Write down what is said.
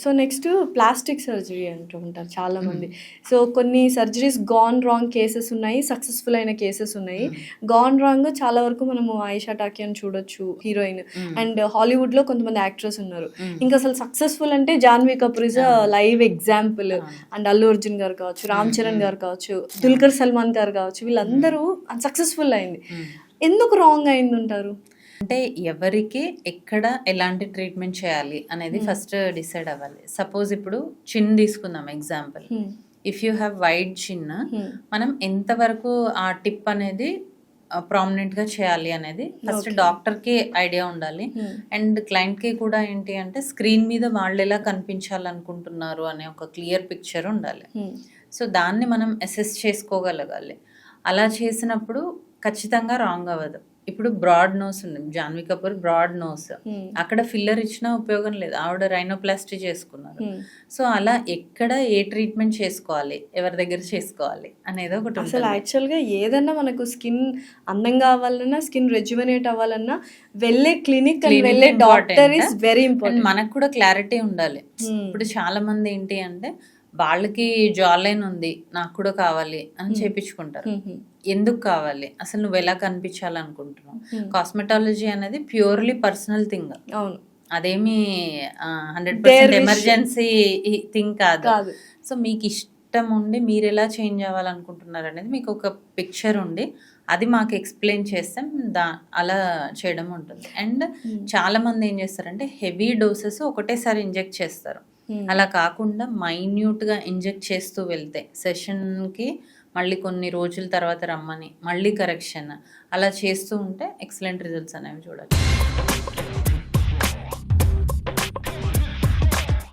So next plastic surgery అంటూ ఉంటారు చాలామంది. సో కొన్ని సర్జరీస్ గాన్ రాంగ్ కేసెస్ ఉన్నాయి, సక్సెస్ఫుల్ అయిన కేసెస్ ఉన్నాయి. గాన్ రాంగ్ చాలా వరకు మనము ఆయిషా టాకీ అని చూడొచ్చు, హీరోయిన్. అండ్ హాలీవుడ్లో కొంతమంది యాక్టర్స్ ఉన్నారు. ఇంకా అసలు సక్సెస్ఫుల్ అంటే Janhvi Kapoor is a live example. And Allu Arjun గారు కావచ్చు, రామ్ చరణ్ గారు కావచ్చు, దుల్కర్ సల్మాన్ గారు కావచ్చు, వీళ్ళందరూ సక్సెస్ఫుల్ అయింది. ఎందుకు రాంగ్ అయింది అంటారు? అంటే ఎవరికి ఎక్కడ ఎలాంటి ట్రీట్మెంట్ చేయాలి అనేది ఫస్ట్ డిసైడ్ అవ్వాలి. సపోజ్ ఇప్పుడు చిన్ తీసుకుందాం example. If you have wide చిన్, మనం ఎంతవరకు ఆ టిప్ అనేది ప్రామినెంట్ గా చేయాలి అనేది ఫస్ట్ డాక్టర్ కి ఐడియా ఉండాలి. అండ్ క్లయింట్ కి కూడా ఏంటి అంటే స్క్రీన్ మీద వాళ్ళు ఎలా కనిపించాలనుకుంటున్నారు అనే ఒక క్లియర్ పిక్చర్ ఉండాలి. సో దాన్ని మనం అసెస్ చేసుకోగలగాలి. అలా చేసినప్పుడు ఖచ్చితంగా రాంగ్ అవ్వదు. ఇప్పుడు బ్రాడ్ నోస్ ఉంది, జాన్వీ కపూర్ బ్రాడ్ నోస్, అక్కడ ఫిల్లర్ ఇచ్చినా ఉపయోగం లేదు, ఆవిడ రైనోప్లాస్టీ చేసుకున్నారు. సో అలా ఎక్కడ ఏ ట్రీట్మెంట్ చేసుకోవాలి, ఎవరి దగ్గర చేసుకోవాలి అనేది ఒకటి. అసలు యాక్చువల్గా ఏదన్నా మనకు స్కిన్ అందంగా అవ్వాలన్నా, స్కిన్ రెజ్యువనేట్ అవ్వాలన్నా వెళ్ళే క్లినిక్ వెళ్ళే డాక్టర్ ఇస్ వెరీ ఇంపార్టెంట్. మనకు కూడా క్లారిటీ ఉండాలి. ఇప్పుడు చాలా మంది ఏంటి అంటే వాళ్ళకి జాలైన్ ఉంది, నాకు కూడా కావాలి అని చేపించుకుంటారు. ఎందుకు కావాలి, అసలు నువ్వు ఎలా కనిపించాలనుకుంటున్నావు? కాస్మెటాలజీ అనేది ప్యూర్లీ పర్సనల్ థింగ్. అవును, అదేమి 100% ఎమర్జెన్సీ థింగ్ కాదు. సో మీకు ఇష్టం ఉండి మీరు ఎలా చేంజ్ అవ్వాలనుకుంటున్నారు అనేది మీకు ఒక పిక్చర్ ఉండి అది మాకు ఎక్స్ప్లెయిన్ చేస్తే అలా చేయడం ఉంటుంది. అండ్ చాలా మంది ఏం చేస్తారంటే హెవీ డోసెస్ ఒకటేసారి ఇంజెక్ట్ చేస్తారు. అలా కాకుండా మైన్యూట్గా ఇంజెక్ట్ చేస్తూ వెళ్తే సెషన్కి మళ్ళీ కొన్ని రోజుల తర్వాత రమ్మని మళ్ళీ కరెక్షన్ అలా చేస్తూ ఉంటే ఎక్సలెంట్ రిజల్ట్స్ అనేవి చూడొచ్చు.